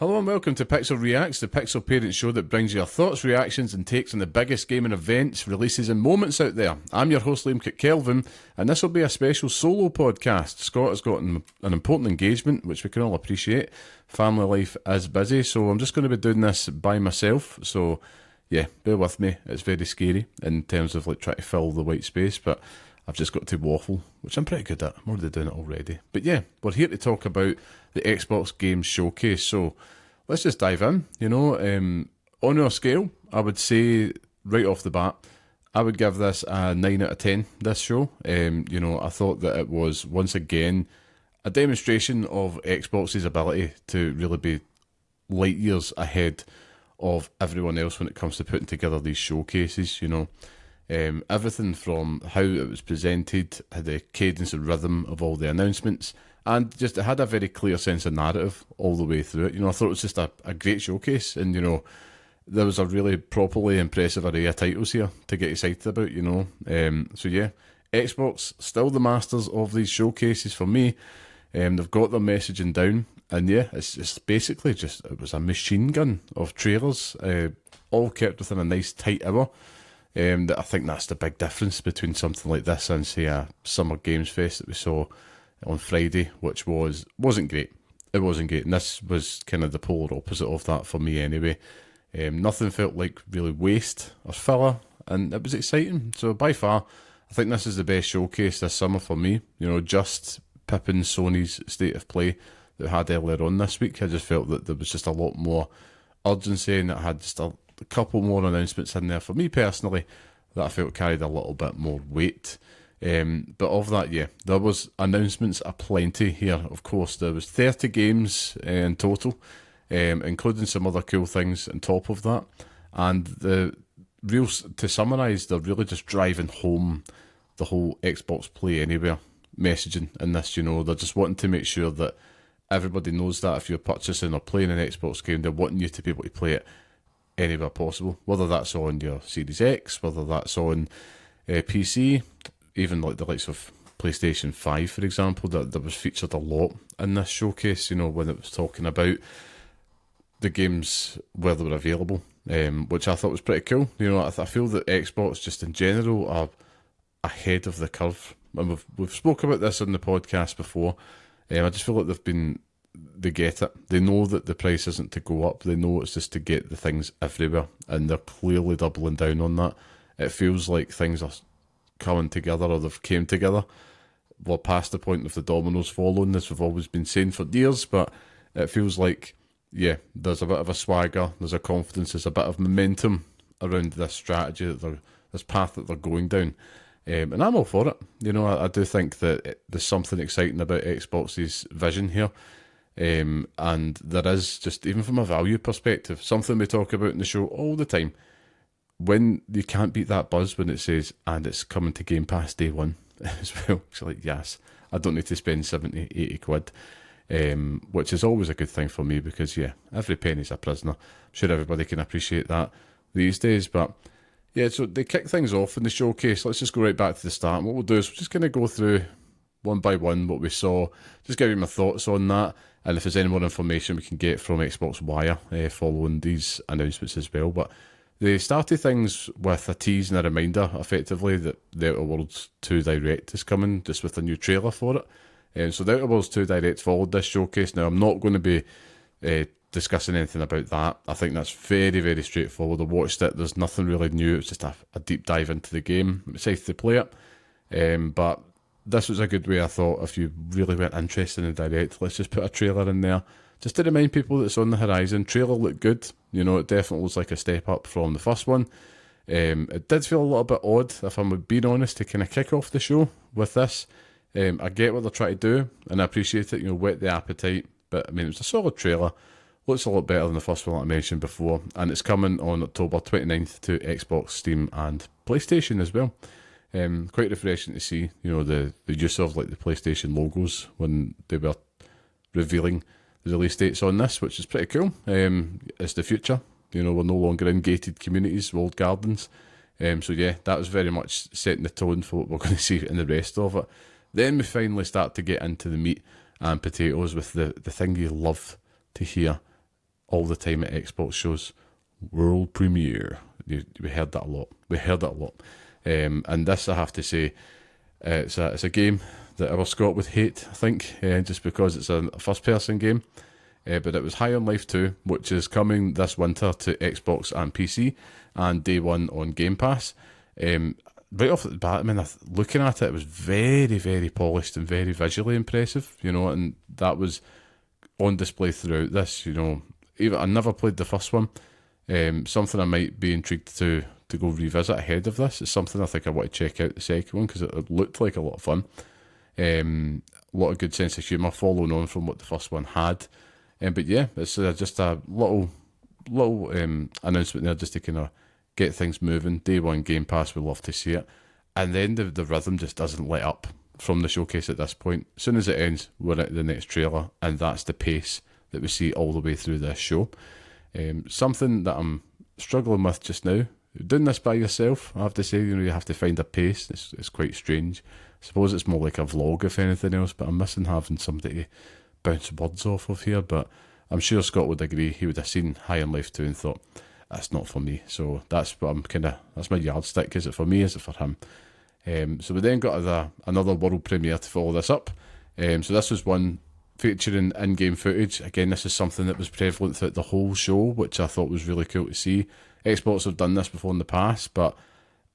Hello and welcome to Pixel Reacts, the Pixel Parent show that brings you your thoughts, reactions and takes on the biggest gaming events, releases and moments out there. I'm your host Liam Kelvin, and this will be a special solo podcast. Scott has got an important engagement, which we can all appreciate. Family life is busy, so I'm just going to be doing this by myself. So yeah, bear with me, it's very scary in terms of like trying to fill the white space, but I've just got to waffle, which I'm pretty good at. I'm already doing it already. But yeah, we're here to talk about the Xbox Games Showcase. So let's just dive in. On our scale, I would say right off the bat, I would give this a 9 out of 10, this show. I thought that it was, once again, a demonstration of Xbox's ability to really be light years ahead of everyone else when it comes to putting together these showcases, everything from how it was presented, the cadence and rhythm of all the announcements, and just it had a very clear sense of narrative all the way through it. I thought it was just a great showcase, and there was a really properly impressive array of titles here to get excited about. So yeah, Xbox still the masters of these showcases for me. They've got their messaging down, and yeah, it's basically just, it was a machine gun of trailers, all kept within a nice tight hour. That I think that's the big difference between something like this and say a Summer Games Fest that we saw on Friday, which wasn't great. It wasn't great, and this was kind of the polar opposite of that for me anyway. Nothing felt like really waste or filler, and it was exciting. So by far, I think this is the best showcase this summer for me. Just pipping Sony's State of Play that we had earlier on this week. I just felt that there was just a lot more urgency, and it had just a couple more announcements in there for me personally that I felt carried a little bit more weight. But of that, yeah, there was announcements aplenty here. Of course, there was 30 games in total, including some other cool things on top of that. And to summarise, they're really just driving home the whole Xbox Play Anywhere messaging in this. They're just wanting to make sure that everybody knows that if you're purchasing or playing an Xbox game, they're wanting you to be able to play it anywhere possible, whether that's on your Series X, whether that's on PC, even like the likes of PlayStation 5, for example, that was featured a lot in this showcase, when it was talking about the games where they were available, which I thought was pretty cool. I feel that Xbox just in general are ahead of the curve, and we've spoke about this on the podcast before. I just feel like they get it. They know that the price isn't to go up. They know it's just to get the things everywhere, and they're clearly doubling down on that. It feels like things are coming together, or they've came together. We're past the point of the dominoes falling, as we've always been saying for years, but it feels like, yeah, there's a bit of a swagger, there's a confidence, there's a bit of momentum around this strategy, this path that they're going down. And I'm all for it. I do think that there's something exciting about Xbox's vision here. And there is, just even from a value perspective, something we talk about in the show all the time. When you can't beat that buzz when it says, and it's coming to Game Pass day one as well. It's like, yes, I don't need to spend 70, 80 quid, which is always a good thing for me because, yeah, every penny's a prisoner. I'm sure everybody can appreciate that these days. But yeah, so they kick things off in the showcase. Let's just go right back to the start. And what we'll do is we're just going to go through one by one what we saw, just give you my thoughts on that. And if there's any more information we can get from Xbox Wire following these announcements as well. But they started things with a tease and a reminder, effectively, that the Outer Worlds 2 Direct is coming, just with a new trailer for it. And so the Outer Worlds 2 Direct followed this showcase. Now, I'm not going to be discussing anything about that. I think that's very, very straightforward. I watched it. There's nothing really new. It's just a deep dive into the game. I'm excited to play it. But this was a good way, I thought, if you really weren't interested in the Direct, let's just put a trailer in there, just to remind people that it's on the horizon. Trailer looked good. It definitely looks like a step up from the first one. It did feel a little bit odd, if I'm being honest, to kind of kick off the show with this. I get what they're trying to do, and I appreciate it, whet the appetite, but I mean, it was a solid trailer. Looks a lot better than the first one that I mentioned before, and it's coming on October 29th to Xbox, Steam, and PlayStation as well. Quite refreshing to see, the use of like the PlayStation logos when they were revealing the release dates on this, which is pretty cool. It's the future. We're no longer in gated communities, walled gardens. So yeah, that was very much setting the tone for what we're going to see in the rest of it. Then we finally start to get into the meat and potatoes with the thing you love to hear all the time at Xbox shows. World premiere. We heard that a lot. And this, I have to say, it's a game that our Scott would hate, I think, just because it's a first-person game. But it was High on Life 2, which is coming this winter to Xbox and PC, and day one on Game Pass. Right off the bat, looking at it, it was very, very polished and very visually impressive, and that was on display throughout this, Even I never played the first one. Something I might be intrigued to go revisit ahead of this. It's something I think I want to check out the second one, because it looked like a lot of fun. A lot of good sense of humour following on from what the first one had. But yeah, it's just a little announcement there, just to kind of get things moving. Day one Game Pass, we love to see it. And then the rhythm just doesn't let up from the showcase at this point. As soon as it ends, we're at the next trailer, and that's the pace that we see all the way through this show. Something that I'm struggling with just now. Doing this by yourself, I have to say, you have to find a pace. It's quite strange. I suppose it's more like a vlog, if anything else, but I'm missing having somebody to bounce words off of here. But I'm sure Scott would agree. He would have seen High on Life 2 and thought, that's not for me. So that's what that's my yardstick. Is it for me? Is it for him? So we then got another world premiere to follow this up. So this was one featuring in-game footage. Again, this is something that was prevalent throughout the whole show, which I thought was really cool to see. Xbox have done this before in the past, but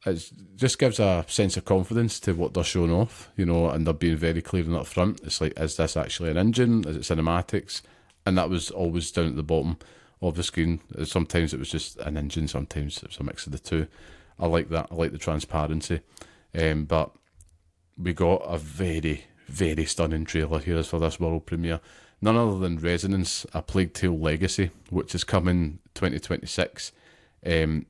it just gives a sense of confidence to what they're showing off, and they're being very clear and up front. It's like, is this actually an engine? Is it cinematics? And that was always down at the bottom of the screen. Sometimes it was just an engine, sometimes it was a mix of the two. I like that. I like the transparency. But we got a very, very stunning trailer here for this world premiere. None other than Resonance, A Plague Tale Legacy, which is coming 2026. Now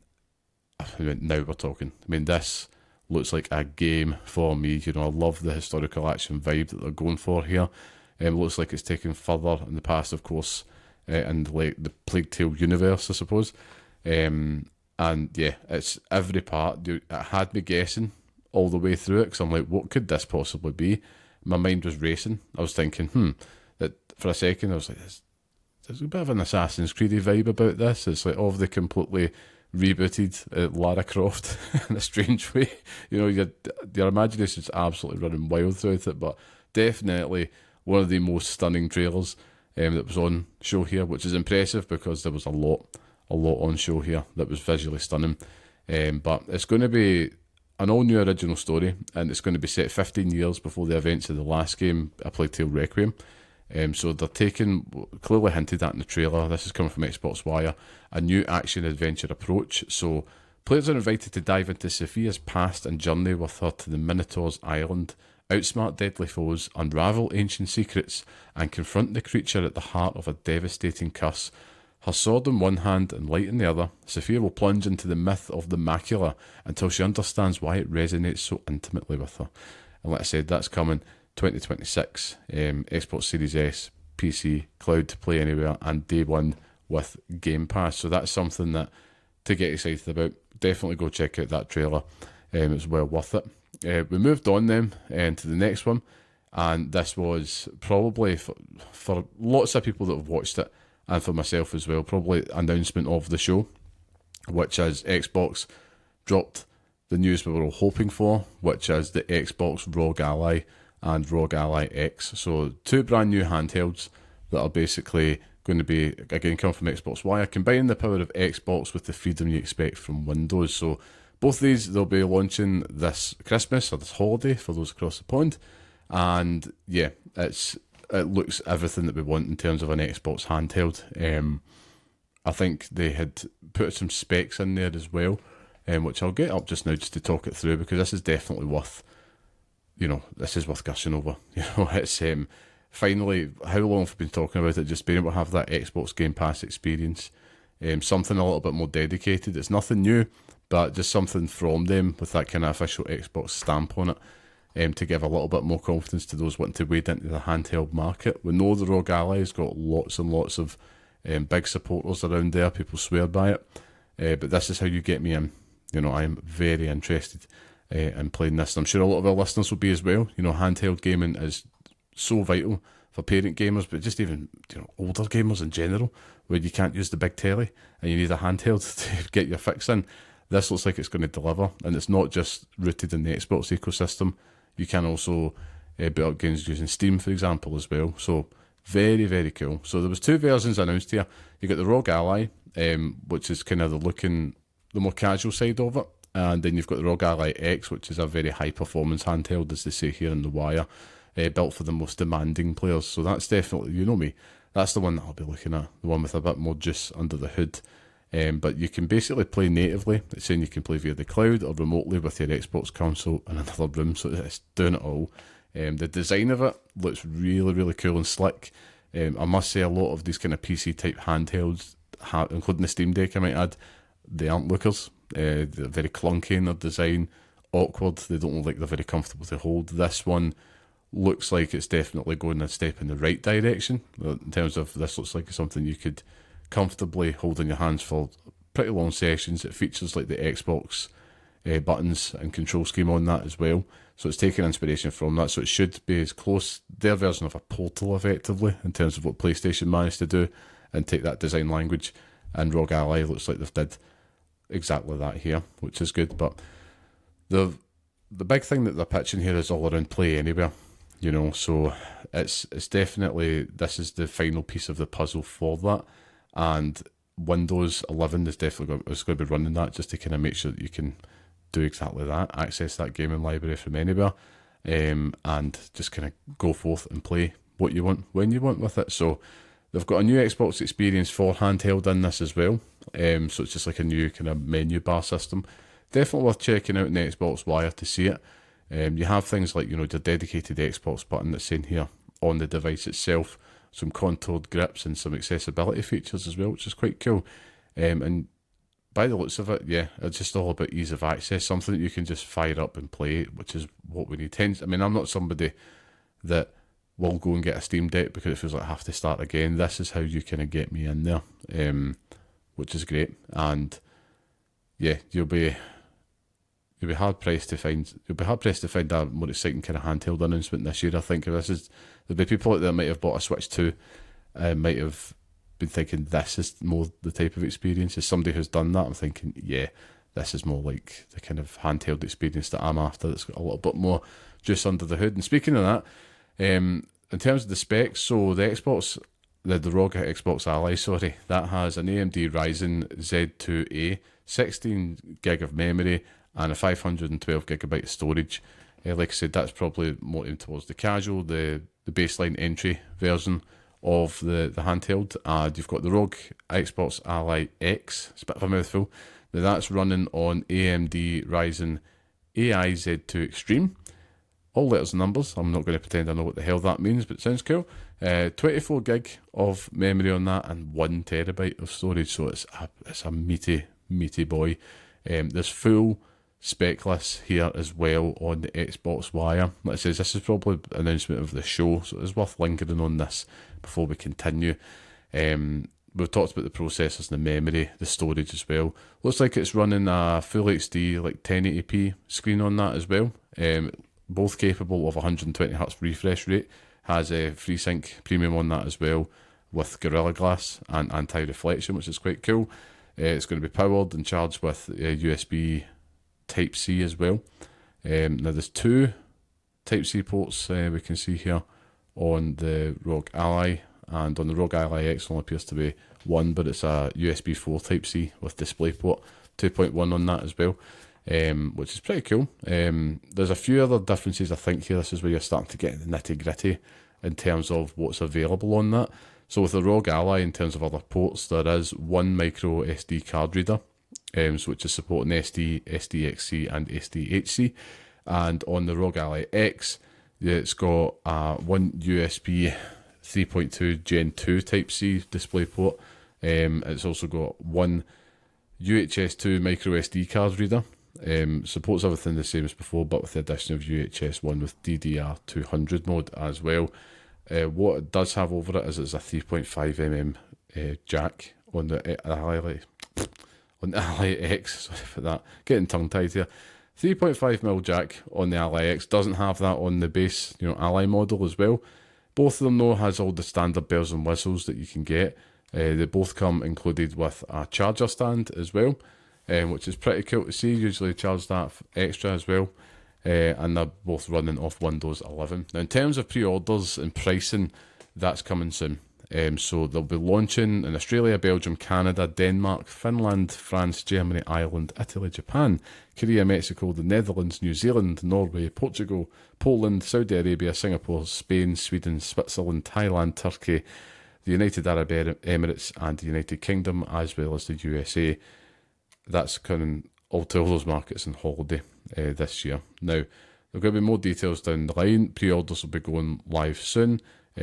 we're talking. This looks like a game for me. I love the historical action vibe that they're going for here. Looks like it's taken further in the past, of course, in the Plague Tale universe, I suppose. And yeah, it's every part. It had me guessing all the way through it, because I'm like, what could this possibly be? My mind was racing. I was thinking, that for a second I was like, there's a bit of an Assassin's Creed vibe about this. It's like, they completely rebooted Lara Croft in a strange way. Your imagination's absolutely running wild throughout it, but definitely one of the most stunning trailers that was on show here, which is impressive because there was a lot on show here that was visually stunning. But it's going to be an all-new original story, and it's going to be set 15 years before the events of the last game, A Plague Tale Requiem. So they're taking, clearly hinted at in the trailer, this is coming from Xbox Wire, a new action-adventure approach. So players are invited to dive into Sophia's past and journey with her to the Minotaur's Island, outsmart deadly foes, unravel ancient secrets, and confront the creature at the heart of a devastating curse. Her sword in one hand and light in the other, Sophia will plunge into the myth of the macula until she understands why it resonates so intimately with her. And like I said, that's coming 2026, Xbox Series S, PC, cloud to play anywhere, and day one with Game Pass. So that's something that to get excited about. Definitely go check out that trailer. It's well worth it. We moved on then to the next one, and this was probably for lots of people that have watched it, and for myself as well, probably announcement of the show, which is Xbox dropped the news we were all hoping for, which is the Xbox ROG Ally and ROG Ally X. So two brand new handhelds that are basically going to be, again, come from Xbox Wire, combining the power of Xbox with the freedom you expect from Windows. So both of these, they'll be launching this Christmas or this holiday for those across the pond. And yeah, it looks everything that we want in terms of an Xbox handheld. I think they had put some specs in there as well, which I'll get up just now just to talk it through, because this is definitely worth, this is worth gushing over. It's finally, how long have we been talking about it, just being able to have that Xbox Game Pass experience, something a little bit more dedicated. It's nothing new, but just something from them with that kind of official Xbox stamp on it. To give a little bit more confidence to those wanting to wade into the handheld market. We know the ROG Ally has got lots and lots of big supporters around there. People swear by it. But this is how you get me in. I am very interested in playing this. And I'm sure a lot of our listeners will be as well. Handheld gaming is so vital for parent gamers, but just even older gamers in general, where you can't use the big telly and you need a handheld to get your fix in. This looks like it's going to deliver, and it's not just rooted in the Xbox ecosystem. You can also boot up games using Steam, for example, as well. So very, very cool. So there was 2 versions announced here. You got the ROG Ally, which is kind of the more casual side of it, and then you've got the ROG Ally X, which is a very high performance handheld, as they say here in the wire, built for the most demanding players. So that's definitely, you know me, that's the one that I'll be looking at, the one with a bit more juice under the hood. But you can basically play natively. It's saying you can play via the cloud or remotely with your Xbox console in another room, so it's doing it all. The design of it looks really, really cool and slick. I must say, a lot of these kind of PC type handhelds, including the Steam Deck, I might add, they aren't lookers. They're very clunky in their design, awkward. They don't look like they're very comfortable to hold. This one looks like it's definitely going a step in the right direction. In terms of, this looks like something you could comfortably hold in your hands for pretty long sessions. It features like the Xbox buttons and control scheme on that as well. So it's taking inspiration from that. So it should be as close, their version of a Portal effectively, in terms of what PlayStation managed to do, and take that design language. And ROG Ally looks like they've did exactly that here, which is good. But the big thing that they're pitching here is all around play anywhere. So it's definitely, this is the final piece of the puzzle for that. And Windows 11 is definitely going to be running that, just to kind of make sure that you can do exactly that, access that gaming library from anywhere, and just kind of go forth and play what you want when you want with it. So they've got a new Xbox experience for handheld in this as well. So it's just like a new kind of menu bar system. Definitely worth checking out in the Xbox Wire to see it. You have things like, the dedicated Xbox button that's in here on the device itself, some contoured grips and some accessibility features as well, which is quite cool. And by the looks of it, yeah, it's just all about ease of access, something that you can just fire up and play, which is what we need. I mean, I'm not somebody that will go and get a Steam Deck because it feels like I have to start again. This is how you kind of get me in there, which is great. And yeah, you'll be hard pressed to find a more exciting kind of handheld announcement this year. I think there'll be people out there that might have bought a Switch 2, might have been thinking this is more the type of experience. As somebody who's done that, I'm thinking, yeah, this is more like the kind of handheld experience that I'm after. That's got a little bit more juice under the hood. And speaking of that, in terms of the specs, so the ROG Xbox Ally, that has an AMD Ryzen Z2A, 16 gig of memory, and a 512 gigabyte storage. Like I said, that's probably more aimed towards the casual, the baseline entry version of the handheld. And you've got the ROG Xbox Ally X, it's a bit of a mouthful. Now that's running on AMD Ryzen AI Z2 Extreme. All letters and numbers. I'm not going to pretend I know what the hell that means, but it sounds cool. 24 gig of memory on that and 1 terabyte of storage. So it's a meaty boy. There's full spec lists here as well on the Xbox Wire. Like I says, this is probably an announcement of the show, so it's worth lingering on this before we continue. We've talked about the processors and the memory, the storage as well. Looks like it's running a full HD, like 1080p screen on that as well. Both capable of 120Hz refresh rate. Has a FreeSync Premium on that as well, with Gorilla Glass and anti-reflection, which is quite cool. It's going to be powered and charged with USB Type-C as well. Now there's 2 Type-C ports we can see here on the ROG Ally, and on the ROG Ally X only appears to be 1, but it's a USB 4 Type-C with DisplayPort 2.1 on that as well. Which is pretty cool. There's a few other differences I think here. This is where you're starting to get the nitty gritty in terms of what's available on that. So with the ROG Ally, in terms of other ports, there is 1 micro SD card reader, which is supporting SD, SDXC and SDHC. And on the ROG Ally X, it's got 1 USB 3.2 Gen 2 Type-C DisplayPort. It's also got 1 UHS-2 micro SD card reader. Supports everything the same as before, but with the addition of UHS-1 with DDR200 mode as well. What it does have over it is it's a 3.5mm jack on the Ally X. Sorry for that, getting tongue-tied here. 3.5mm jack on the Ally X. Doesn't have that on the base, Ally model as well. Both of them, though, has all the standard bells and whistles that you can get. They both come included with a charger stand as well, which is pretty cool to see. Usually charge that extra as well. And they're both running off Windows 11. Now, in terms of pre-orders and pricing, that's coming soon. So they'll be launching in Australia, Belgium, Canada, Denmark, Finland, France, Germany, Ireland, Italy, Japan, Korea, Mexico, the Netherlands, New Zealand, Norway, Portugal, Poland, Saudi Arabia, Singapore, Spain, Sweden, Switzerland, Thailand, Turkey, the United Arab Emirates, and the United Kingdom, as well as the USA. That's coming all to all those markets on holiday this year. Now, there are going to be more details down the line. Pre-orders will be going live soon.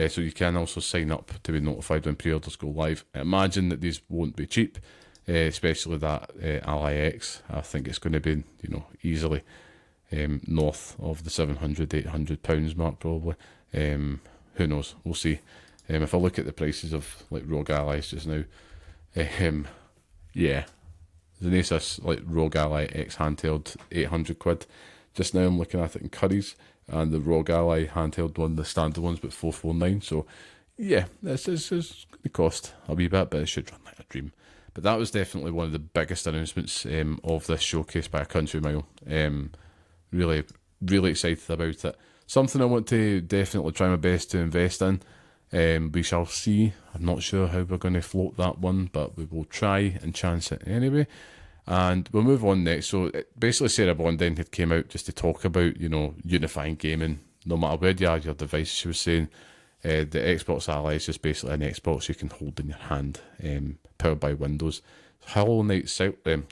So you can also sign up to be notified when pre-orders go live. I imagine that these won't be cheap, especially that Ally X. I think it's going to be, easily north of the £700-800 mark probably. Who knows? We'll see. If I look at the prices of like Rogue Allies just now, yeah, the Asus like Rogue Ally X handheld £800. Just now I'm looking at it in Curry's. And the Rogue Ally handheld one, the standard one's about $449. So, yeah, this is going to cost a wee bit, but it should run like a dream. But that was definitely one of the biggest announcements of this showcase by a country mile. Really, really excited about it. Something I want to definitely try my best to invest in. We shall see. I'm not sure how we're going to float that one, but we will try and chance it anyway. And we'll move on next. So basically Sarah Blondin had came out just to talk about, unifying gaming, no matter where you are, your device. She was saying the Xbox Ally is just basically an Xbox you can hold in your hand, powered by Windows. Hollow Knight Silksong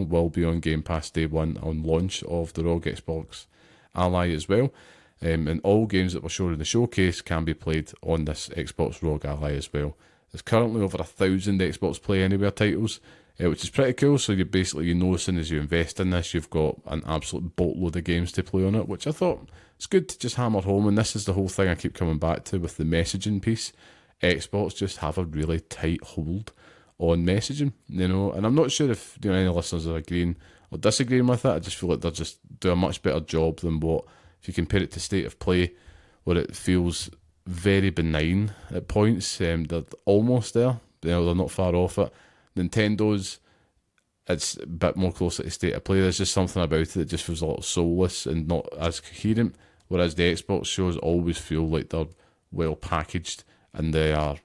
will be on Game Pass day one on launch of the ROG Xbox Ally as well. And all games that were shown in the showcase can be played on this Xbox ROG Ally as well. There's currently over 1,000 Xbox Play Anywhere titles, which is pretty cool. So you know as soon as you invest in this, you've got an absolute boatload of games to play on it, which I thought it's good to just hammer home. And this is the whole thing I keep coming back to with the messaging piece. Xbox just have a really tight hold on messaging, and I'm not sure if any listeners are agreeing or disagreeing with it. I just feel like they're just do a much better job than what, if you compare it to State of Play, where it feels very benign at points. They're almost there, they're not far off it. Nintendo's, it's a bit more closer to State of Play. There's just something about it that just feels a little soulless and not as coherent, whereas the Xbox shows always feel like they're well packaged and they are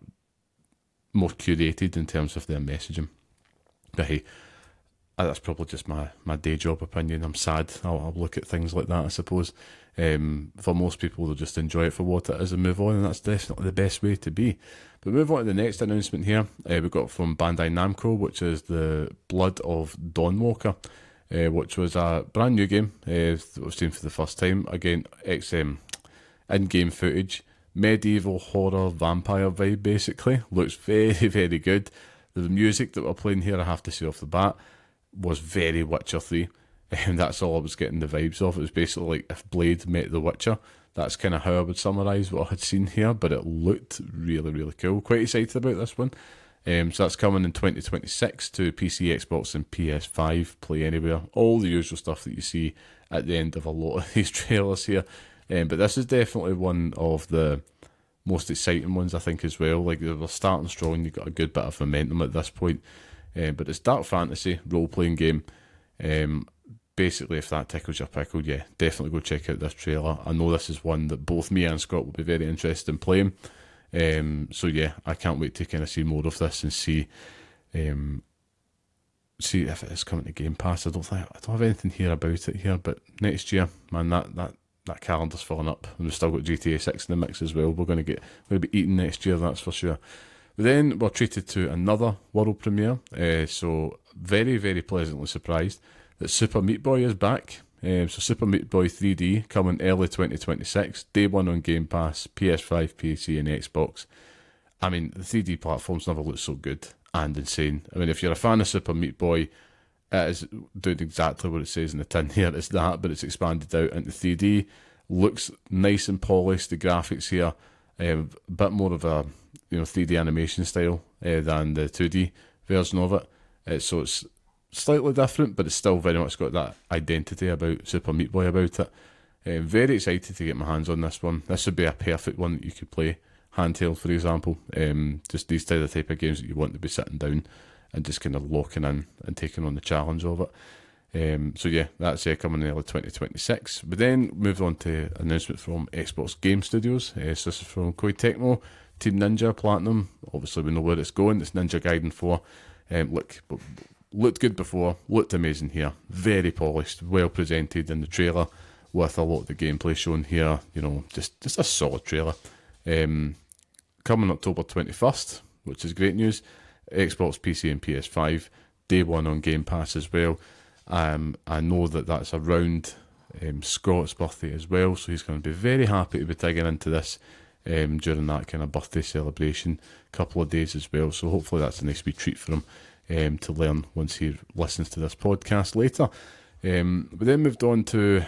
more curated in terms of their messaging. But hey, that's probably just my day job opinion. I'm sad. I'll look at things like that, I suppose. For most people, they'll just enjoy it for what it is and move on, and that's definitely the best way to be. But move on to the next announcement here. We've got from Bandai Namco, which is the Blood of Dawnwalker, which was a brand new game that we've seen for the first time. Again, in-game footage, medieval horror vampire vibe basically. Looks very, very good. The music that we're playing here, I have to say off the bat, was very Witcher 3. And that's all I was getting the vibes of. It was basically like if Blade met The Witcher. That's kind of how I would summarise what I had seen here, but it looked really, really cool. Quite excited about this one. So that's coming in 2026 to PC, Xbox and PS5, Play Anywhere. All the usual stuff that you see at the end of a lot of these trailers here. But this is definitely one of the most exciting ones, I think, as well. Like, they were starting strong, you've got a good bit of momentum at this point. But it's dark fantasy, role-playing game. Basically, if that tickles your pickle, yeah, definitely go check out this trailer. I know this is one that both me and Scott will be very interested in playing. So yeah, I can't wait to kind of see more of this and see if it is coming to Game Pass. I don't have anything here about it here, but next year, man, that calendar's filling up, and we've still got GTA 6 in the mix as well. We're going to be eating next year, that's for sure. But then we're treated to another world premiere, so very, very pleasantly surprised that Super Meat Boy is back. So Super Meat Boy 3D coming early 2026, day one on Game Pass, PS5, PC and Xbox. I mean, the 3D platforms never looked so good and insane. I mean, if you're a fan of Super Meat Boy, it is doing exactly what it says in the tin here. It's that, but it's expanded out into 3D. Looks nice and polished. The graphics here, a bit more of a 3D animation style than the 2D version of it. So it's slightly different, but it's still very much got that identity about Super Meat Boy about it. Very excited to get my hands on this one. This would be a perfect one that you could play handheld, for example. Just these type of games that you want to be sitting down and just kind of locking in and taking on the challenge of it. So yeah, that's coming in early 2026. We then moved on to an announcement from Xbox Game Studios. So this is from Koei Tecmo, Team Ninja, Platinum. Obviously we know where it's going. It's Ninja Gaiden 4. Looked good before, looked amazing here. Very polished, well presented in the trailer with a lot of the gameplay shown here. You know, just a solid trailer. Coming October 21st, which is great news. Xbox, PC and PS5. Day one on Game Pass as well. I know that that's around Scott's birthday as well, so he's going to be very happy to be digging into this during that kind of birthday celebration. Couple of days as well, so hopefully that's a nice wee treat for him to learn once he listens to this podcast later. We then moved on to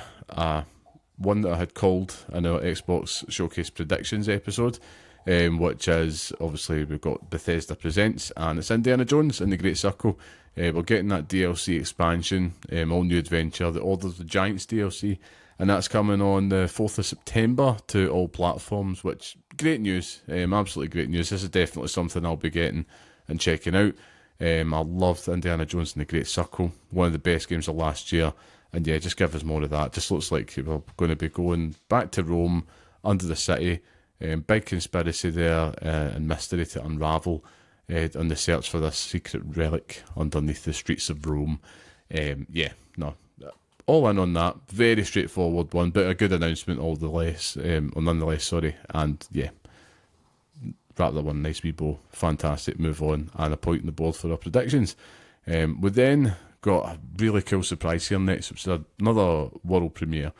one that I had called in our Xbox Showcase Predictions episode, which is obviously we've got Bethesda Presents, and it's Indiana Jones in the Great Circle. We're getting that DLC expansion, all new adventure, the Order of the Giants DLC, and that's coming on the 4th of September to all platforms, which, great news, absolutely great news. This is definitely something I'll be getting and checking out. I loved Indiana Jones in the Great Circle, one of the best games of last year, and yeah, just give us more of that. Just looks like we're going to be going back to Rome, under the city, big conspiracy there and mystery to unravel on the search for this secret relic underneath the streets of Rome. All in on that. Very straightforward one, but a good announcement nonetheless, and yeah, wrap that one nice wee bow. Fantastic, move on, and a point on the board for our predictions. We then got a really cool surprise here next, which is another world premiere,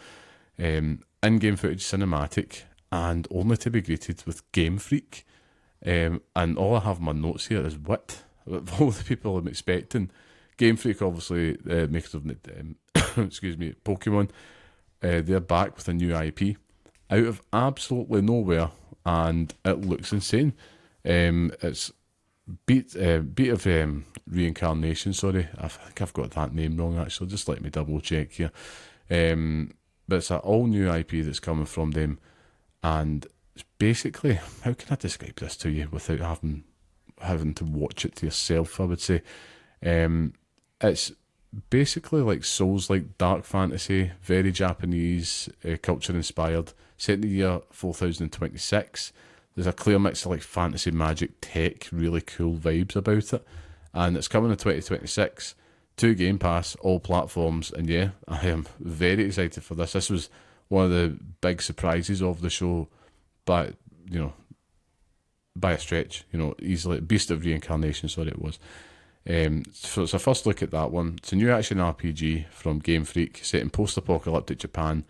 in-game footage cinematic, and only to be greeted with Game Freak. And all I have in my notes here is what all the people I'm expecting. Game Freak, obviously, makers of Pokemon, they're back with a new IP out of absolutely nowhere, and it looks insane. It's Beat of Reincarnation. Sorry, I think I've got that name wrong. Actually, just let me double check here. But it's an all new IP that's coming from them, and it's basically, how can I describe this to you without having to watch it to yourself? I would say, it's basically like Souls-like dark fantasy, very Japanese culture inspired, set in the year 4026. There's a clear mix of like fantasy, magic, tech, really cool vibes about it, and it's coming in 2026 to Game Pass, all platforms, and yeah, I am very excited for this. This was one of the big surprises of the show, by a stretch, easily. Beast of Reincarnation, sorry, it was. So it's a first look at that one. It's a new action RPG from Game Freak, set in post-apocalyptic Japan.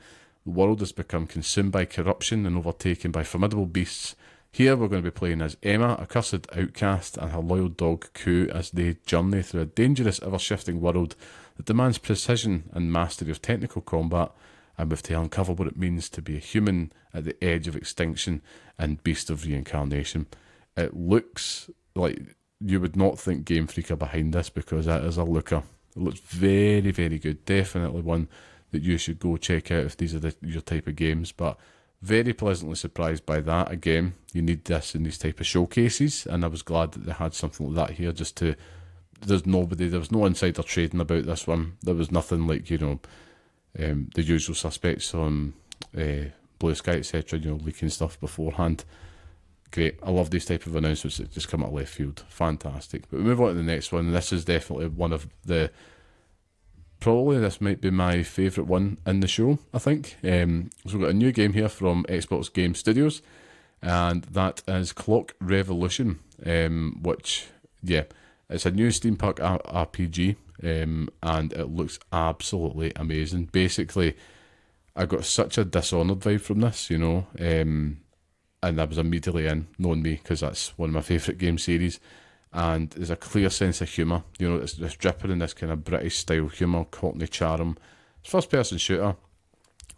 The world has become consumed by corruption and overtaken by formidable beasts. Here we're going to be playing as Emma, a cursed outcast, and her loyal dog Ku as they journey through a dangerous, ever-shifting world that demands precision and mastery of technical combat, and we have to uncover what it means to be a human at the edge of extinction and Beast of Reincarnation. It looks like you would not think Game Freak are behind this, because that is a looker. It looks very, very good. Definitely one that you should go check out if these are your type of games, but very pleasantly surprised by that. Again, you need this in these type of showcases, and I was glad that they had something like that here, just to, there was no insider trading about this one. There was nothing like, the usual suspects on Blue Sky, etc., leaking stuff beforehand. Great. I love these type of announcements that just come out of left field. Fantastic. But we move on to the next one. This is definitely one of the, probably this might be my favourite one in the show, I think. So we've got a new game here from Xbox Game Studios, and that is Clock Revolution, which, yeah, it's a new steampunk RPG, and it looks absolutely amazing. Basically, I got such a Dishonored vibe from this, and I was immediately in, knowing me, because that's one of my favourite game series. And there's a clear sense of humour. It's dripping in this kind of British style humour, Cockney charm. It's first person shooter.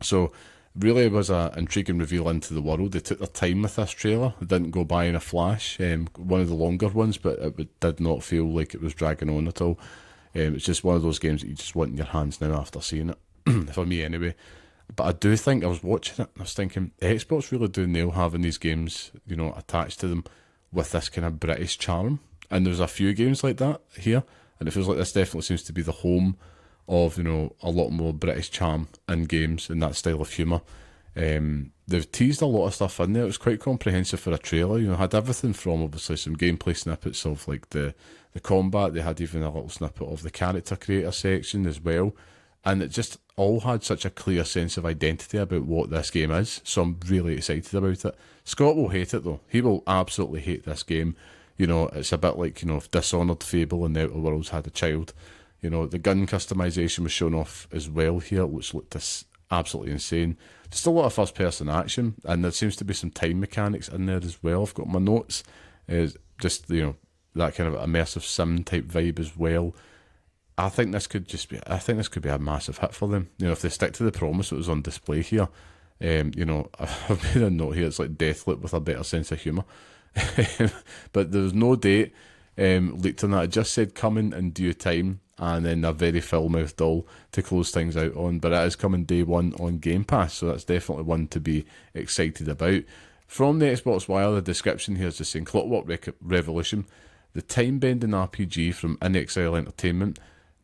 So really it was an intriguing reveal into the world. They took their time with this trailer. It didn't go by in a flash. One of the longer ones, but it did not feel like it was dragging on at all. It's just one of those games that you just want in your hands now after seeing it, for me anyway. But I do think I was watching it and I was thinking, Xbox really do nail having these games, attached to them with this kind of British charm. And there's a few games like that here, and it feels like this definitely seems to be the home of, a lot more British charm in games and that style of humour. They've teased a lot of stuff in there. It was quite comprehensive for a trailer. Had everything from obviously some gameplay snippets of like the combat. They had even a little snippet of the character creator section as well. And it just all had such a clear sense of identity about what this game is. So I'm really excited about it. Scott will hate it though. He will absolutely hate this game. It's a bit like, if Dishonored, Fable and The Outer Worlds had a child. The gun customization was shown off as well here, which looked absolutely insane. Just a lot of first person action, and there seems to be some time mechanics in there as well. I've got my notes. Just, that kind of immersive sim type vibe as well. I think this could be a massive hit for them. If they stick to the promise that was on display here, I've made a note here, it's like Deathloop with a better sense of humour. But there's no date leaked on that. It just said coming in due time, and then a very foul-mouthed doll to close things out on. But it is coming day one on Game Pass, so that's definitely one to be excited about. From the Xbox Wire, the description here is just saying Clockwork Revolution, the time-bending RPG from inXile Entertainment,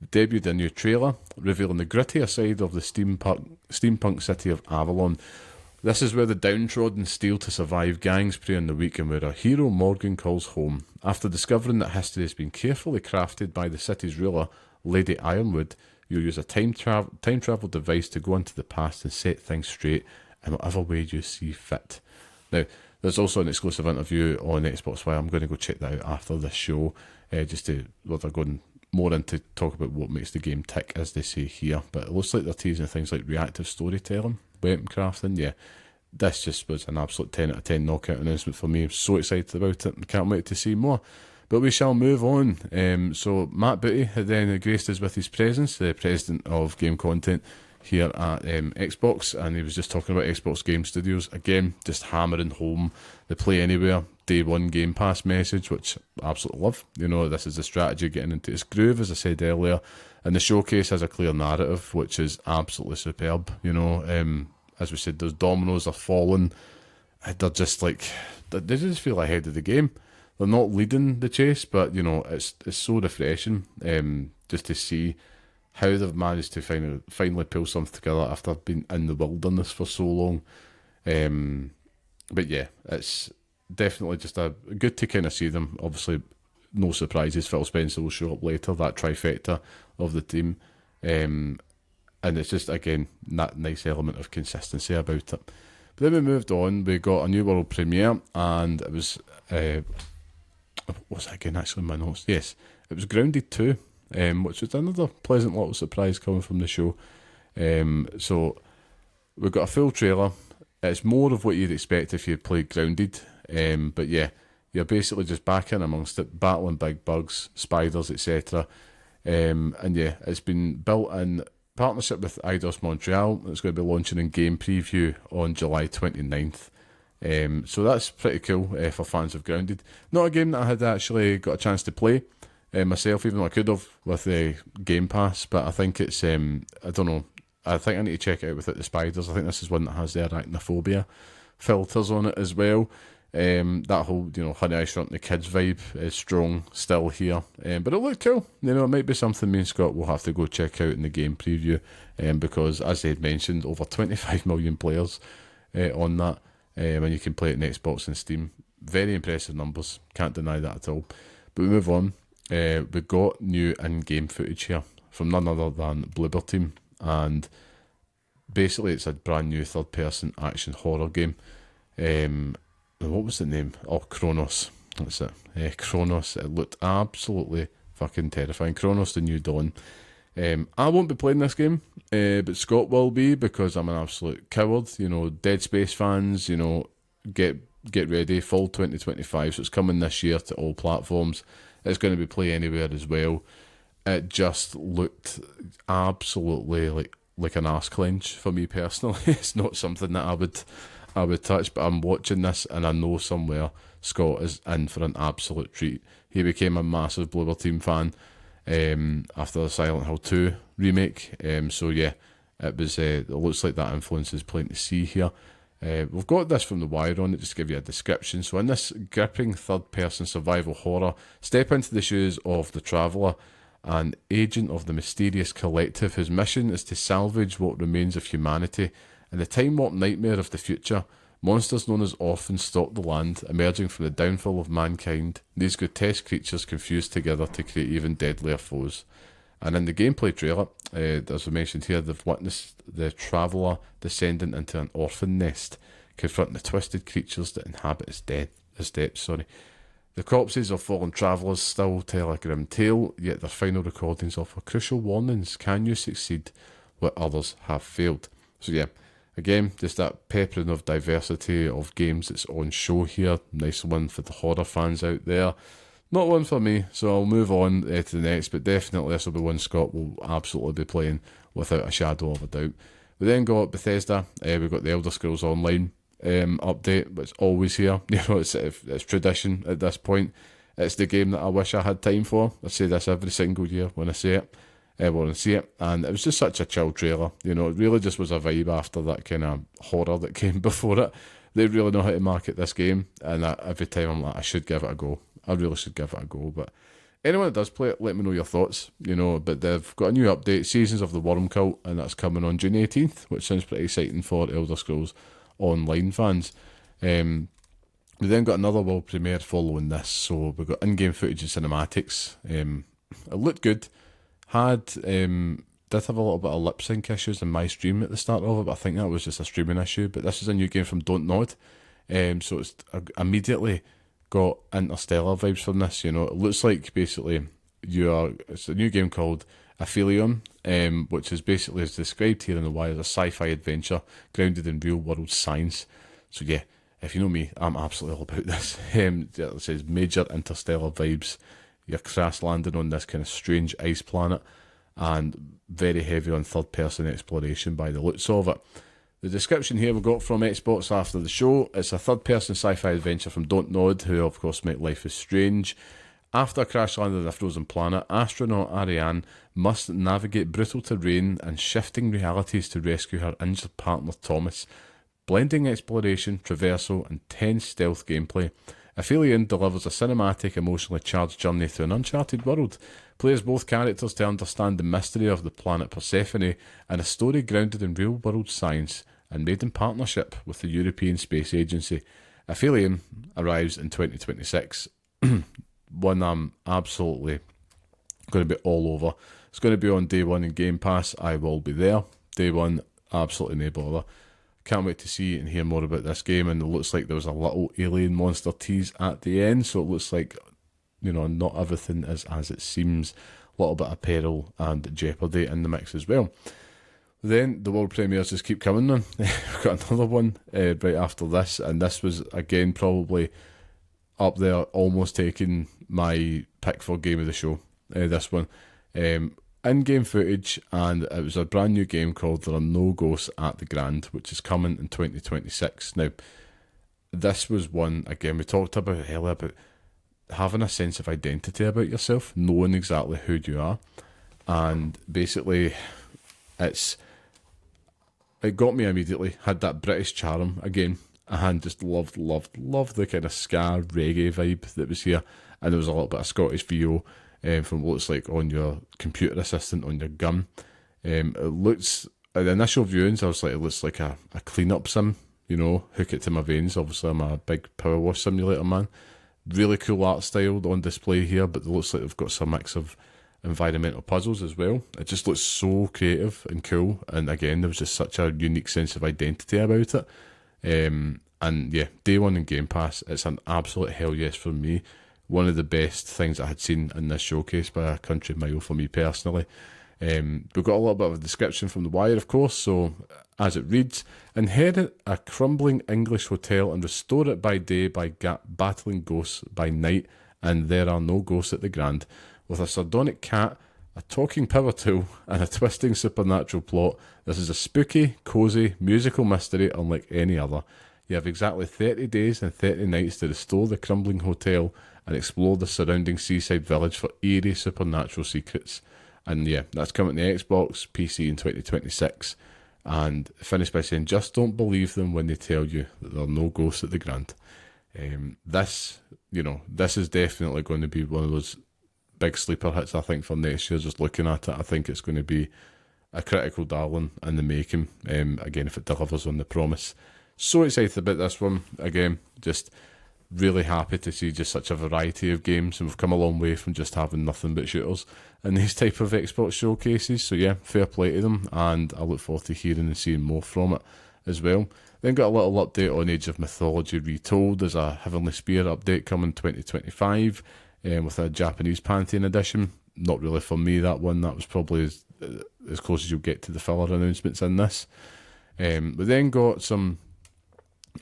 debuted a new trailer revealing the grittier side of the steampunk city of Avalon. This is where the downtrodden steal to survive gangs prey on the weak, and where our hero Morgan calls home. After discovering that history has been carefully crafted by the city's ruler, Lady Ironwood, you'll use a time travel device to go into the past and set things straight in whatever way you see fit. Now, there's also an exclusive interview on Xbox Wire. I'm going to go check that out after this show, they're going more into talk about what makes the game tick, as they say here. But it looks like they're teasing things like reactive storytelling, weapon crafting. Yeah, this just was an absolute 10 out of 10 knockout announcement for me. I'm so excited about it and can't wait to see more. But we shall move on. So Matt Booty had then graced us with his presence, the president of game content here at Xbox, and he was just talking about Xbox Game Studios. Again, just hammering home the Play Anywhere Day One Game Pass message, which I absolutely love. This is the strategy getting into its groove, as I said earlier, and the showcase has a clear narrative, which is absolutely superb. As we said, those dominoes are falling. They're just like, they just feel ahead of the game. They're not leading the chase, but it's so refreshing just to see how they've managed to finally pull something together after being in the wilderness for so long. But yeah, it's definitely just good to kind of see them. Obviously, no surprises. Phil Spencer will show up later, that trifecta of the team. And it's just, again, that nice element of consistency about it. But then we moved on. We got a new world premiere, and it was... what was that again, actually, in my notes? Yes, it was Grounded 2. Which was another pleasant little surprise coming from the show. So we've got a full trailer. It's more of what you'd expect if you played Grounded. But yeah, you're basically just back in amongst it, battling big bugs, spiders, etc. And yeah, it's been built in partnership with Eidos Montreal. It's going to be launching in game preview on July 29th. So that's pretty cool for fans of Grounded. Not a game that I had actually got a chance to play myself, even though I could have with the Game Pass, but I think it's, I don't know, I think I need to check it out without the spiders. I think this is one that has the arachnophobia filters on it as well. That whole, Honey, I Shrunk the Kids vibe is strong still here, but it looked cool. It might be something me and Scott will have to go check out in the game preview, because as they had mentioned, over 25 million players on that, and you can play it in Xbox and Steam. Very impressive numbers, can't deny that at all. But we move on. We got new in-game footage here from none other than Bloober Team, and basically it's a brand new third-person action horror game. What was the name? Oh, Chronos. That's it. Chronos. It looked absolutely fucking terrifying. Chronos: The New Dawn. I won't be playing this game, but Scott will be, because I'm an absolute coward. Dead Space fans, get ready. Fall 2025, so it's coming this year to all platforms. It's going to be Play Anywhere as well. It just looked absolutely like an arse clench for me personally. It's not something that I would touch, but I'm watching this and I know somewhere Scott is in for an absolute treat. He became a massive Bloober Team fan after the Silent Hill 2 remake. So yeah, It looks like that influence is plain to see here. We've got this from The Wire on it, just to give you a description. So in this gripping third-person survival horror, step into the shoes of the Traveller, an agent of the mysterious collective whose mission is to salvage what remains of humanity. In the time-warp nightmare of the future, monsters known as orphans stalk the land, emerging from the downfall of mankind. These grotesque creatures confuse together to create even deadlier foes. And in the gameplay trailer, as we mentioned here, they've witnessed the Traveller descending into an orphan nest, confronting the twisted creatures that inhabit its depths. The corpses of fallen travellers still tell a grim tale, yet their final recordings offer crucial warnings. Can you succeed where others have failed? So yeah, again, just that peppering of diversity of games that's on show here. Nice one for the horror fans out there. Not one for me, so I'll move on to the next, but definitely this will be one Scott will absolutely be playing without a shadow of a doubt. We then got Bethesda. We've got the Elder Scrolls Online update, but it's always here. It's tradition at this point. It's the game that I wish I had time for. I say this every single year when I see it. And it was just such a chill trailer. It really just was a vibe after that kind of horror that came before it. They really know how to market this game, and every time I'm like, I should give it a go. I really should give it a go. But anyone that does play it, let me know your thoughts. But they've got a new update, Seasons of the Worm Cult, and that's coming on June 18th, which sounds pretty exciting for Elder Scrolls Online fans. We then got another world premiere following this. So we've got in-game footage and cinematics. It looked good. Did have a little bit of lip sync issues in my stream at the start of it, but I think that was just a streaming issue. But this is a new game from Don't Nod. So it's immediately got Interstellar vibes from this. It looks like basically it's a new game called Aphelion, which is basically, as described here in The Wire, as a sci-fi adventure grounded in real world science. So yeah, if you know me, I'm absolutely all about this. It says major interstellar vibes. You're crash landing on this kind of strange ice planet, and very heavy on third person exploration by the looks of it. The description here we got from Xbox after the show. It's a third-person sci-fi adventure from Don't Nod, who of course make Life is Strange. After crash landing on a frozen planet, astronaut Ariane must navigate brutal terrain and shifting realities to rescue her injured partner Thomas. Blending exploration, traversal, and tense stealth gameplay, Aphelion delivers a cinematic, emotionally charged journey through an uncharted world. Players both characters to understand the mystery of the planet Persephone, and a story grounded in real-world science and made in partnership with the European Space Agency. Aphelion arrives in 2026. One I'm absolutely going to be all over. It's going to be on day one in Game Pass. I will be there. Day one, absolutely no bother. Can't wait to see and hear more about this game, and it looks like there was a little alien monster tease at the end, so it looks like, not everything is as it seems. A little bit of peril and jeopardy in the mix as well. Then the world premieres just keep coming on. We've got another one right after this, and this was again probably up there, almost taking my pick for game of the show. This one. In-game footage, and it was a brand new game called There Are No Ghosts at the Grand, which is coming in 2026. Now, this was one, again, we talked about earlier about having a sense of identity about yourself, knowing exactly who you are, and basically it got me immediately, had that British charm again, and just loved the kind of ska reggae vibe that was here, and there was a little bit of Scottish VO from what looks like on your computer assistant on your gun. It looks, at the initial viewings, I was like, it looks like a clean-up sim, hook it to my veins. Obviously, I'm a big power wash simulator man. Really cool art style on display here, but it looks like they've got some mix of environmental puzzles as well. It just looks so creative and cool, and again, there was just such a unique sense of identity about it. And yeah, day one in Game Pass, it's an absolute hell yes for me. One of the best things I had seen in this showcase by a country mile for me personally. We've got a little bit of a description from The Wire, of course. So, as it reads, inherit a crumbling English hotel and restore it by day by battling ghosts by night, and there are no ghosts at the Grand. With a sardonic cat, a talking power tool, and a twisting supernatural plot, this is a spooky, cosy, musical mystery unlike any other. You have exactly 30 days and 30 nights to restore the crumbling hotel and explore the surrounding seaside village for eerie supernatural secrets. And yeah, that's coming to Xbox, PC in 2026. and finished by saying, "Just don't believe them when they tell you that there are no ghosts at the Grand." This is definitely going to be one of those big sleeper hits, I think, for next year. Just looking at it, I think it's going to be a critical darling in the making. Again, if it delivers on the promise. So excited about this one. Again, just really happy to see just such a variety of games, and we've come a long way from just having nothing but shooters in these type of Xbox showcases. So yeah, fair play to them, and I look forward to hearing and seeing more from it as well. Then got a little update on Age of Mythology Retold. There's a Heavenly Spear update coming 2025 with a Japanese Pantheon edition. Not really for me, that one. That was probably as close as you'll get to the filler announcements in this. We then got some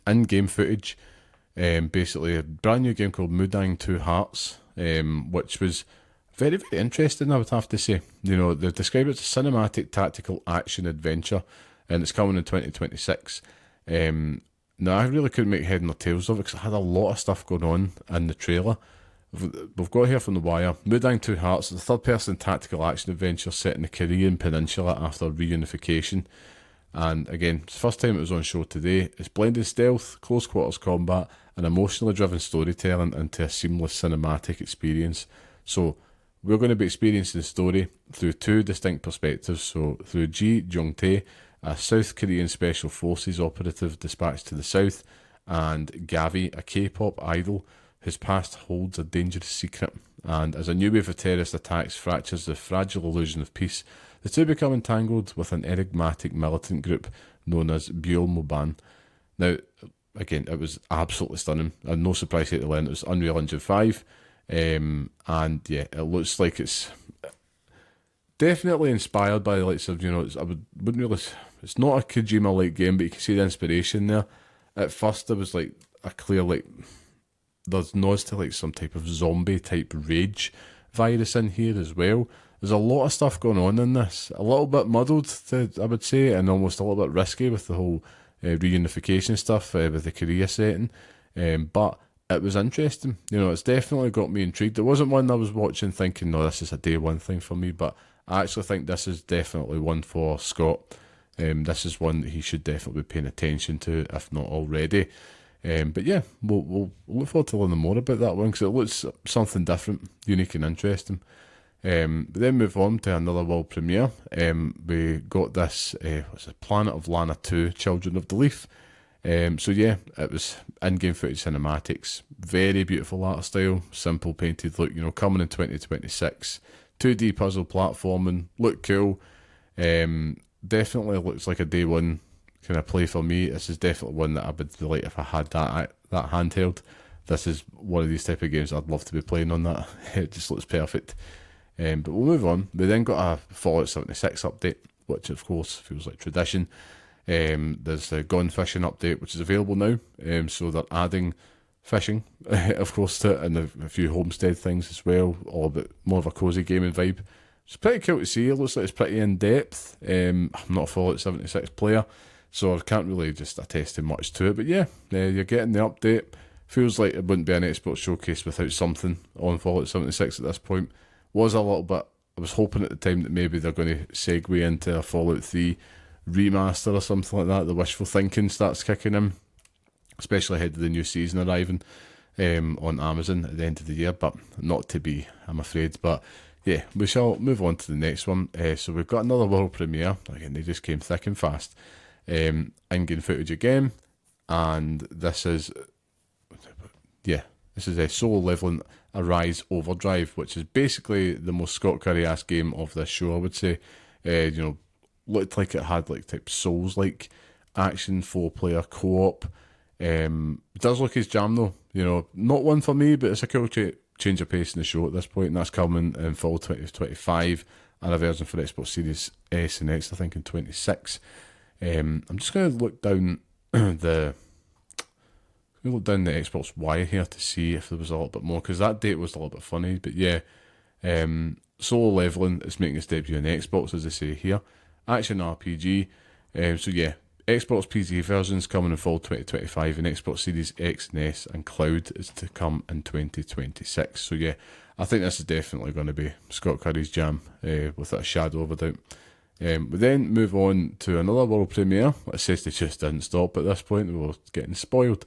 in-game footage. Basically a brand new game called Mudang Two Hearts, which was very, very interesting, I would have to say. You know, they describe it as a cinematic tactical action adventure, and it's coming in 2026. Now, I really couldn't make head nor tails of it because it had a lot of stuff going on in the trailer. We've got here from The Wire, Mudang Two Hearts is a third-person tactical action adventure set in the Korean peninsula after reunification. And again, it's the first time it was on show today. It's blending stealth, close quarters combat, and emotionally driven storytelling into a seamless cinematic experience. So we're going to be experiencing the story through two distinct perspectives. So through Ji Jung-tae, a South Korean Special Forces operative dispatched to the south, and Gavi, a K-pop idol whose past holds a dangerous secret. And as a new wave of terrorist attacks fractures the fragile illusion of peace, the two become entangled with an enigmatic militant group known as Byeolmoban. Now, again, it was absolutely stunning, and no surprise here to learn it was Unreal Engine 5, and yeah, it looks like it's definitely inspired by the likes of, it's not a Kojima-like game, but you can see the inspiration there. At first, there was like a clear, there's nods to like some type of zombie-type rage virus in here as well. There's a lot of stuff going on in this. A little bit muddled, I would say, and almost a little bit risky with the whole reunification stuff with the Korea setting. But it was interesting. You know, it's definitely got me intrigued. It wasn't one I was watching thinking, no, this is a day one thing for me, but I actually think this is definitely one for Scott. This is one that he should definitely be paying attention to, if not already. But yeah, we'll look forward to learning more about that one because it looks something different, unique and interesting. But then move on to another world premiere. We got this, Planet of Lana 2, Children of the Leaf. So yeah, it was in-game footage cinematics, very beautiful art style, simple painted look, coming in 2026. 2D puzzle platforming, look cool. Definitely looks like a day one kind of play for me. This is definitely one that I would delight if I had that handheld. This is one of these type of games I'd love to be playing on that. It just looks perfect. But we'll move on. We then got a Fallout 76 update, which of course feels like tradition. There's a Gone Fishing update, which is available now. So they're adding fishing, of course, to it, and a few homestead things as well, all a bit more of a cozy gaming vibe. It's pretty cool to see. It looks like it's pretty in-depth. I'm not a Fallout 76 player, so I can't really just attest to much to it. But yeah, you're getting the update. Feels like it wouldn't be an Xbox showcase without something on Fallout 76 at this point. Was a little bit, I was hoping at the time that maybe they're going to segue into a Fallout 3 remaster or something like that. The wishful thinking starts kicking in, especially ahead of the new season arriving on Amazon at the end of the year, but not to be, I'm afraid. But yeah, we shall move on to the next one. So we've got another world premiere. Again, they just came thick and fast. In-game footage again, and this is a solo leveling Arise Overdrive, which is basically the most Scott Curry-esque game of this show, I would say. Looked like it had like type Souls-like action, 4-player co-op. It does look his jam though. Not one for me, but it's a cool change of pace in the show at this point, and that's coming in fall 2025, and a version for Xbox Series S and X, I think, in 26. I'm just going to look down the Xbox Y here to see if there was a little bit more, because that date was a little bit funny. But yeah, solo leveling is making its debut on the Xbox, as they say here. Action RPG. So yeah, Xbox PC versions coming in fall 2025, and Xbox Series X and S and Cloud is to come in 2026. So yeah, I think this is definitely going to be Scott Curry's jam, without a shadow of a doubt. We then move on to another world premiere. It says they just didn't stop at this point. We were getting spoiled.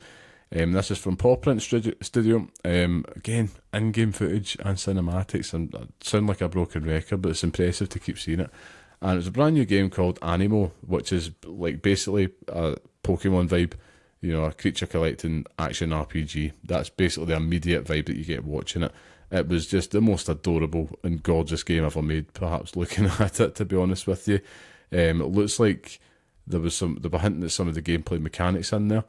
This is from Paw Print Studio. Again, in-game footage and cinematics. And I sound like a broken record, but it's impressive to keep seeing it. And it's a brand new game called Animo, which is like basically a Pokemon vibe. You know, a creature collecting action RPG. That's basically the immediate vibe that you get watching it. It was just the most adorable and gorgeous game ever made, perhaps looking at it, to be honest with you. It looks like they were hinting at some of the gameplay mechanics in there.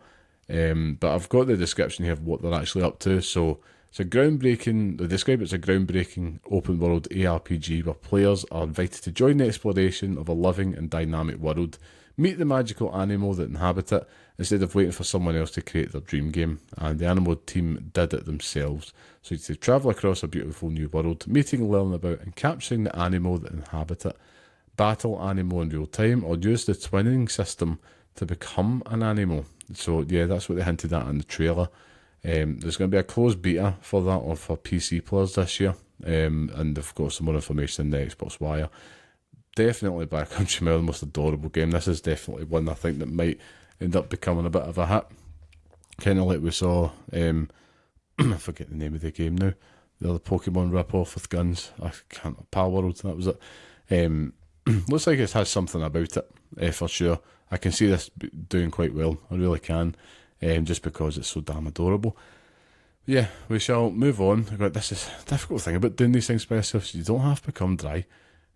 But I've got the description here of what they're actually up to. So it's they describe it as a groundbreaking open world ARPG where players are invited to join the exploration of a living and dynamic world, meet the magical animal that inhabit it, instead of waiting for someone else to create their dream game. And the Animo team did it themselves. So you travel across a beautiful new world, meeting, learning about, and capturing the animal that inhabit it. Battle Animo in real time, or use the twinning system to become an animal. So yeah, that's what they hinted at in the trailer. There's going to be a closed beta for that, or for PC players this year. And they've got some more information in the Xbox Wire. Definitely by a country mile the most adorable game. This is definitely one I think that might end up becoming a bit of a hit. Kind of like we saw, I forget the name of the game now, the other Pokemon rip-off with guns. I can't, Palworld, that was it. Looks like it has something about it, for sure. I can see this doing quite well, I really can, just because it's so damn adorable. Yeah, we shall move on. This is a difficult thing about doing these things by yourself, so you don't have to become dry.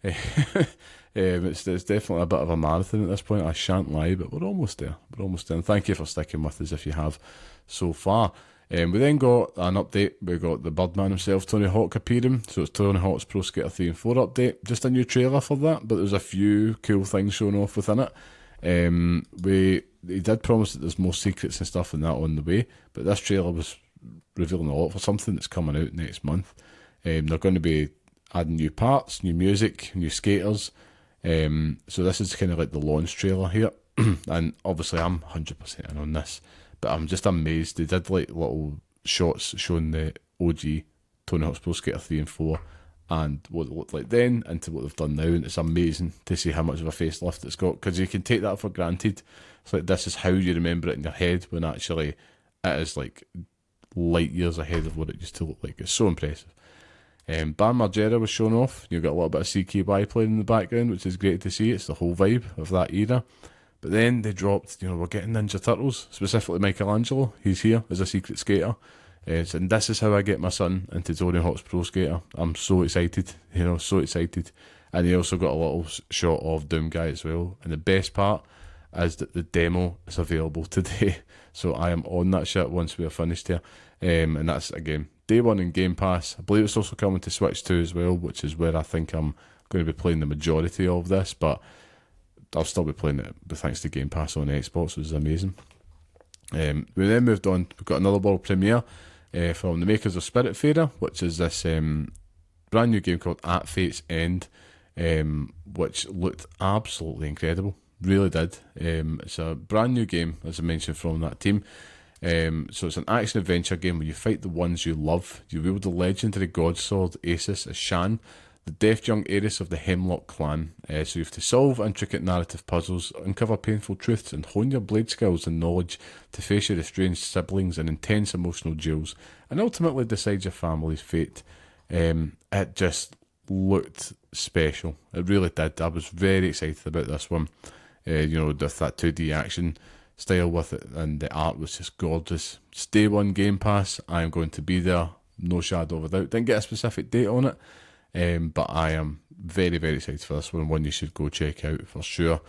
It's definitely a bit of a marathon at this point, I shan't lie, but we're almost there. And thank you for sticking with us if you have so far. We then got an update. We got the Birdman himself, Tony Hawk, appearing. So it's Tony Hawk's Pro Skater 3 and 4 update. Just a new trailer for that, but there's a few cool things shown off within it. He did promise that there's more secrets and stuff and that on the way, but this trailer was revealing a lot for something that's coming out next month. They're going to be adding new parts, new music, new skaters. So this is kind of like the launch trailer here. And obviously I'm 100% in on this, but I'm just amazed. They did like little shots showing the OG Tony Hawk's Pro Skater 3 and 4 and what it looked like then into what they've done now, and it's amazing to see how much of a facelift it's got, because you can take that for granted. It's like this is how you remember it in your head, when actually it is like light years ahead of what it used to look like. It's so impressive. Bam Margera was shown off. You've got a little bit of CKY playing in the background, which is great to see. It's the whole vibe of that era. But then they dropped, we're getting Ninja Turtles, specifically Michelangelo. He's here as a secret skater. And this is how I get my son into Tony Hawk's Pro Skater. I'm so excited, so excited. And he also got a little shot of Doomguy as well. And the best part is that the demo is available today. So I am on that shit once we are finished here. And that's, again, day one in Game Pass. I believe it's also coming to Switch 2 as well, which is where I think I'm going to be playing the majority of this. But I'll still be playing it thanks to Game Pass on Xbox, which is amazing. We then moved on. We've got another world premiere from the makers of Spiritfarer, which is this brand new game called At Fate's End, which looked absolutely incredible. Really did. It's a brand new game, as I mentioned, from that team. So it's an action-adventure game where you fight the ones you love. You wield the legendary god sword Asus as Shan, the deaf young heiress of the Hemlock clan. So you have to solve intricate narrative puzzles, uncover painful truths, and hone your blade skills and knowledge to face your estranged siblings in intense emotional duels, and ultimately decide your family's fate. It just looked special. It really did. I was very excited about this one. With that 2D action style with it, and the art was just gorgeous. It's day one Game Pass. I am going to be there, no shadow of a doubt. Didn't get a specific date on it, but I am very, very excited for this one you should go check out for sure.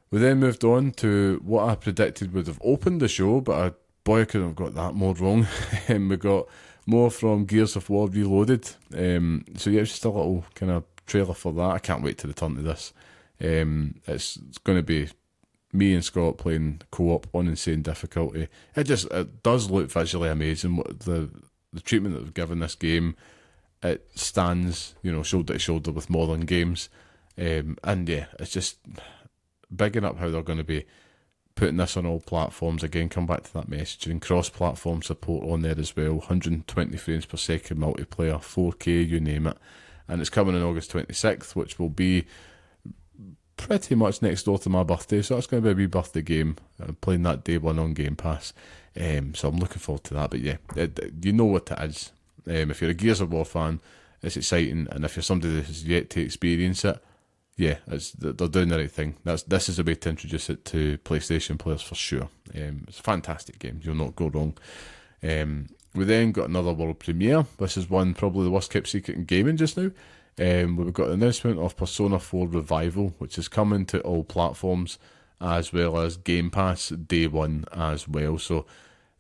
We then moved on to what I predicted would have opened the show, but boy, I couldn't have got that more wrong. We got more from Gears of War Reloaded. So yeah, it's just a little kind of trailer for that. I can't wait to return to this. It's going to be me and Scott playing co-op on insane difficulty. It does look visually amazing. What the treatment that they've given this game, it stands, shoulder to shoulder with modern games. And yeah, it's just bigging up how they're going to be putting this on all platforms. Again, come back to that messaging, cross-platform support on there as well, 120 frames per second multiplayer, 4K, you name it. And it's coming on August 26th, which will be pretty much next door to my birthday, so that's going to be a wee birthday game. I'm playing that day one on Game Pass, so I'm looking forward to that. But yeah, you know what it is. If you're a Gears of War fan, it's exciting, and if you're somebody that has yet to experience it, yeah, they're doing the right thing. This is a way to introduce it to PlayStation players for sure. It's a fantastic game. You'll not go wrong. We then got another world premiere. This is one probably the worst kept secret in gaming just now. We've got the announcement of Persona 4 Revival, which is coming to all platforms, as well as Game Pass day one as well. So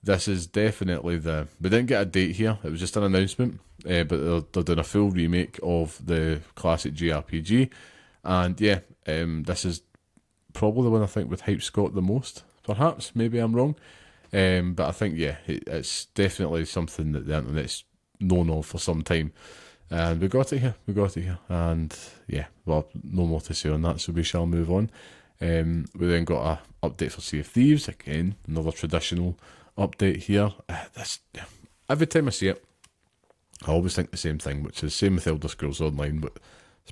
this is definitely we didn't get a date here, it was just an announcement, but they're doing a full remake of the classic JRPG. And yeah, this is probably the one I think would hype Scott the most. Perhaps, maybe I'm wrong. But I think, yeah, it's definitely something that the internet's known of for some time. And we got it here. And yeah, well, no more to say on that, so we shall move on. We then got a update for Sea of Thieves. Again, another traditional update here. Every time I see it, I always think the same thing, which is same with Elder Scrolls Online, but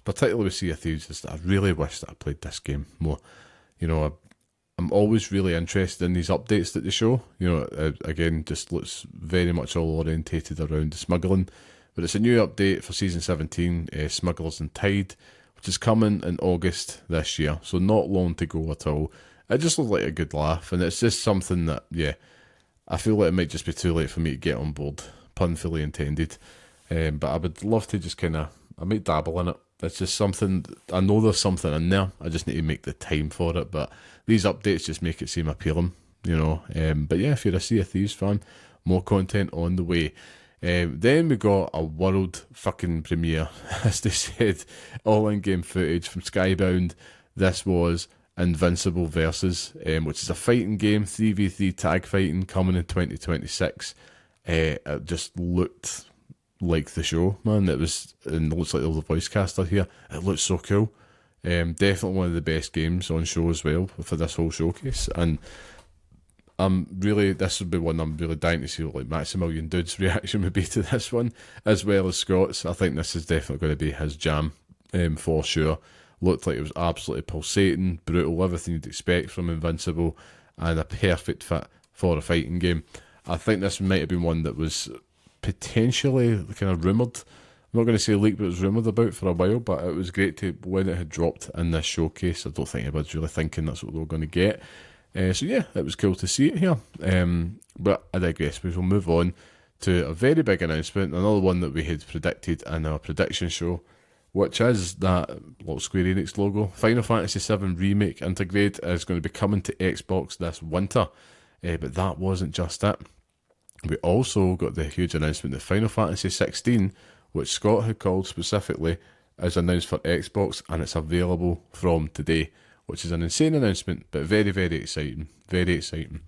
particularly with Sea of Thieves, is that I really wish that I played this game more. You know, I'm always really interested in these updates that they show. You know, again, just looks very much all orientated around the smuggling. But it's a new update for Season 17, Smugglers and Tide, which is coming in August this year. So not long to go at all. It just looks like a good laugh, and it's just something that, yeah, I feel like it might just be too late for me to get on board. Pun fully intended. But I would love to just I might dabble in it. It's just something, I know there's something in there, I just need to make the time for it, but these updates just make it seem appealing, you know. But yeah, if you're a Sea of Thieves fan, more content on the way. Then we got a world fucking premiere, as they said, all in-game footage from Skybound. This was Invincible Versus, which is a fighting game, 3v3 tag fighting, coming in 2026. It just looked like the show, man. It was, and it looks like all the voice cast are here. It looks so cool. Definitely one of the best games on show as well for this whole showcase. And this would be one I'm really dying to see what like Maximilian Dude's reaction would be to this one, as well as Scott's. I think this is definitely going to be his jam, for sure. Looked like it was absolutely pulsating, brutal, everything you'd expect from Invincible, and a perfect fit for a fighting game. I think this might have been one that was potentially kind of rumoured. I'm not going to say leaked, but it was rumoured about for a while, but it was great to, when it had dropped in this showcase, I don't think anybody's really thinking that's what they were going to get. So yeah, it was cool to see it here. But I digress. We will move on to a very big announcement, another one that we had predicted in our prediction show, which is that little Square Enix logo. Final Fantasy VII Remake Intergrade is going to be coming to Xbox this winter. But that wasn't just it. We also got the huge announcement that Final Fantasy 16, which Scott had called specifically, is announced for Xbox, and it's available from today, which is an insane announcement, but very, very exciting. Very exciting.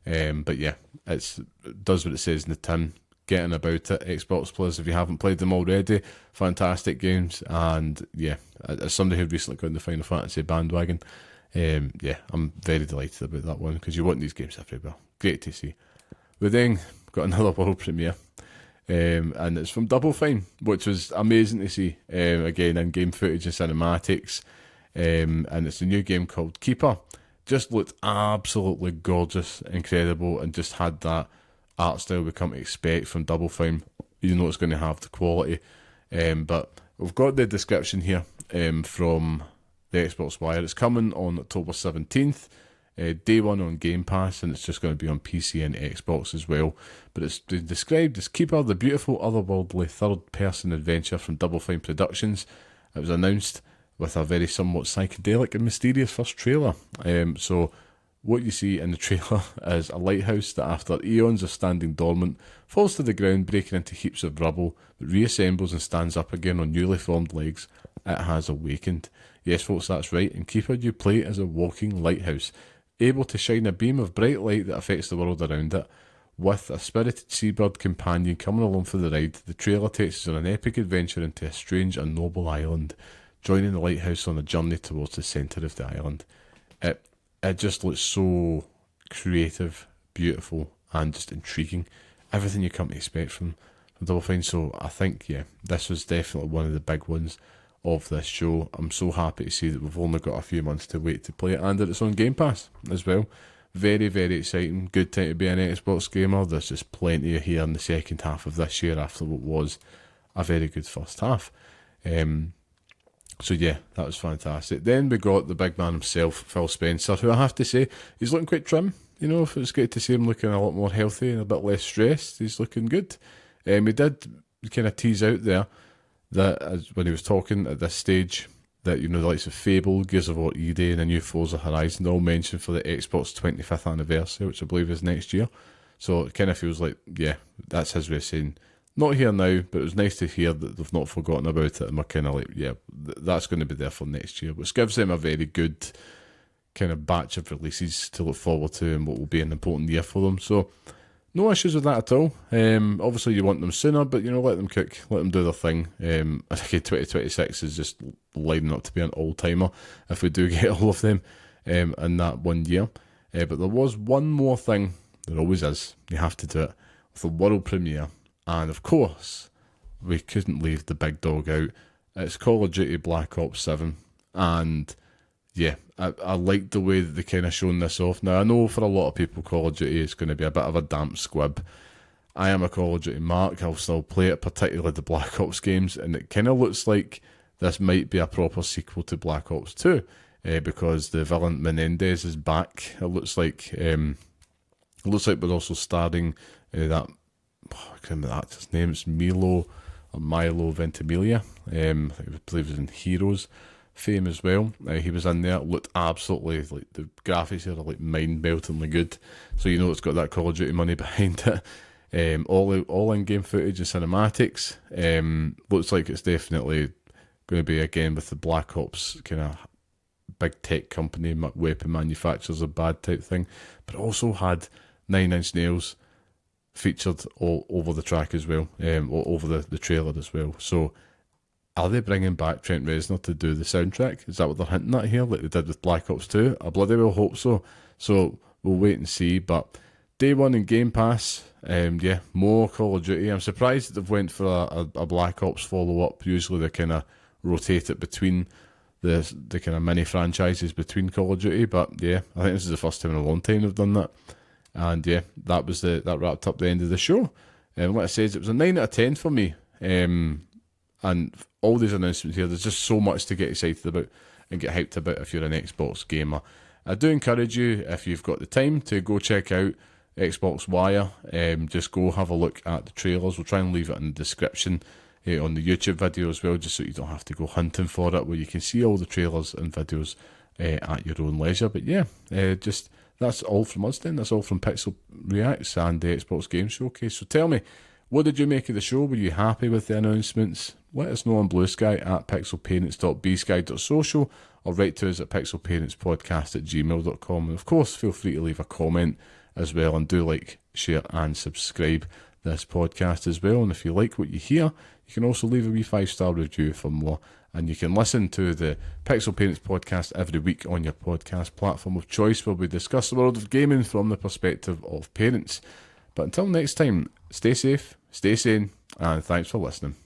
But yeah, it does what it says in the tin. Getting about it, Xbox players, if you haven't played them already, fantastic games. And yeah, as somebody who recently got in the Final Fantasy bandwagon, yeah, I'm very delighted about that one, because you want these games everywhere. Great to see. We then got another world premiere, and it's from Double Fine, which was amazing to see. Again, in-game footage and cinematics, and it's a new game called Keeper. Just looked absolutely gorgeous, incredible, and just had that art style we come to expect from Double Fine. You know it's going to have the quality. But we've got the description here from the Xbox Wire. It's coming on October 17th. Day one on Game Pass, and it's just going to be on PC and Xbox as well. But it's been described as Keeper, the beautiful otherworldly third-person adventure from Double Fine Productions. It was announced with a very somewhat psychedelic and mysterious first trailer. So what you see in the trailer is a lighthouse that, after eons of standing dormant, falls to the ground, breaking into heaps of rubble, but reassembles and stands up again on newly formed legs. It has awakened. Yes, folks, that's right. In Keeper, you play as a walking lighthouse, able to shine a beam of bright light that affects the world around it. With a spirited seabird companion coming along for the ride, the trailer takes us on an epic adventure into a strange and noble island, joining the lighthouse on a journey towards the centre of the island. It just looks so creative, beautiful, and just intriguing. Everything you come to expect from Double Fine. So I think, yeah, this was definitely one of the big ones of this show. I'm so happy to see that we've only got a few months to wait to play it, and that it's on Game Pass as well. Very, very exciting. Good time to be an Xbox gamer. There's just plenty here in the second half of this year after what was a very good first half. So yeah, that was fantastic. Then we got the big man himself, Phil Spencer, who I have to say, he's looking quite trim. You know, if it's good to see him looking a lot more healthy and a bit less stressed, he's looking good. He did kind of tease out there that when he was talking at this stage, that, you know, the likes of Fable, Gears of War ED, and the new Forza Horizon all mentioned for the Xbox 25th anniversary, which I believe is next year. So it kind of feels like, yeah, that's his way of saying, not here now, but it was nice to hear that they've not forgotten about it, and we're kind of like, yeah, that's going to be there for next year, which gives them a very good kind of batch of releases to look forward to, and what will be an important year for them. So no issues with that at all. Obviously you want them sooner, but, you know, let them cook, let them do their thing. I think 2026 is just lining up to be an all-timer if we do get all of them in that 1 year. But there was one more thing, there always is, you have to do it, with the world premiere. And of course, we couldn't leave the big dog out. It's Call of Duty Black Ops 7. And yeah, I like the way that they kind of shown this off. Now, I know for a lot of people, Call of Duty is going to be a bit of a damp squib. I am a Call of Duty mark. I'll still play it, particularly the Black Ops games. And it kind of looks like this might be a proper sequel to Black Ops 2. Because the villain Menendez is back. It looks like we're also starting that... I can't remember the actor's name. It's Milo Ventimiglia. I believe he was in Heroes fame as well. He was in there. It looked absolutely like the graphics here are like mind-meltingly good. So you know it's got that Call of Duty money behind it. All in-game footage and cinematics. Looks like it's definitely going to be again with the Black Ops kind of big tech company, weapon manufacturers are bad type thing. But it also had Nine Inch Nails featured all over the track as well, all over the trailer as well. So are they bringing back Trent Reznor to do the soundtrack? Is that what they're hinting at here, like they did with Black Ops 2? I bloody well hope so. So we'll wait and see. But day one in Game Pass, yeah, more Call of Duty. I'm surprised that they've went for a Black Ops follow-up. Usually they kind of rotate it between the kind of mini franchises between Call of Duty. But yeah, I think this is the first time in a long time they've done that. And yeah, that wrapped up the end of the show. Like I said, it was a 9 out of 10 for me. And all these announcements here, there's just so much to get excited about and get hyped about if you're an Xbox gamer. I do encourage you, if you've got the time, to go check out Xbox Wire. Just go have a look at the trailers. We'll try and leave it in the description on the YouTube video as well, just so you don't have to go hunting for it, where you can see all the trailers and videos at your own leisure. But yeah, that's all from us then. That's all from Pixel Reacts and the Xbox Game Showcase. So tell me, what did you make of the show? Were you happy with the announcements? Let us know on Blue Sky at pixelparents.bsky.social, or write to us at pixelparentspodcast@gmail.com. And of course, feel free to leave a comment as well, and do like, share and subscribe this podcast as well. And if you like what you hear, you can also leave a wee 5-star review for more. And you can listen to the Pixel Parents podcast every week on your podcast platform of choice, where we discuss the world of gaming from the perspective of parents. But until next time, stay safe, stay sane, and thanks for listening.